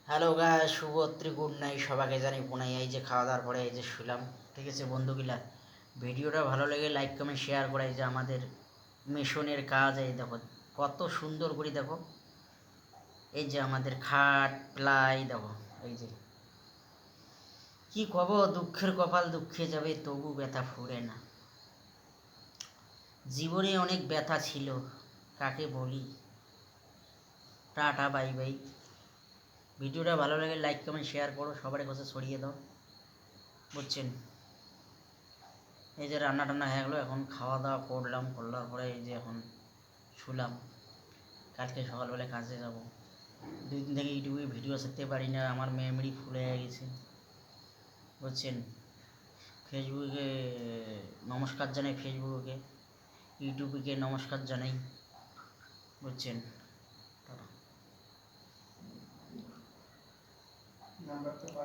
Hello guys, শুভরাত্রি, good night সবাইকে জানি পুনাই। এই যে খাওয়া দাওয়ার পরে এই যে শুলাম। ঠিক আছে বন্ধুগুলা, ভিডিওটা ভালো লাগে লাইক কমেন্ট শেয়ার করে। এই যে আমাদের মিশনের কাজ, এই দেখো কত সুন্দর করে দেখো। এই যে আমাদের খাট প্লাই দেখো। এই যে কি কব, দুঃখের কপাল দুঃখে যাবে তবু ব্যথা ফুরে না। জীবনে অনেক ব্যথা ছিল, কাকে বলি। Tata bye bye. ভিডিওটা ভালো লাগে লাইক কমেন্ট শেয়ার করো, সবার কাছে ছড়িয়ে দাও, বুঝছেন। এই যে রান্না টান্না হয়ে গেলো, এখন খাওয়া দাওয়া করলাম, করলার পরে এই যে এখন শুলাম। কালকে সকালবেলায় কাজে যাব। 2 দিন থেকে ইউটিউবে ভিডিও ছাড়তে পারি না, আমার মেমোরি ফুল হয়ে গেছে, বুঝছেন। ফেসবুকে নমস্কার জানাই, ফেসবুকে ইউটিউবকে নমস্কার জানাই, বুঝছেন। টাটা।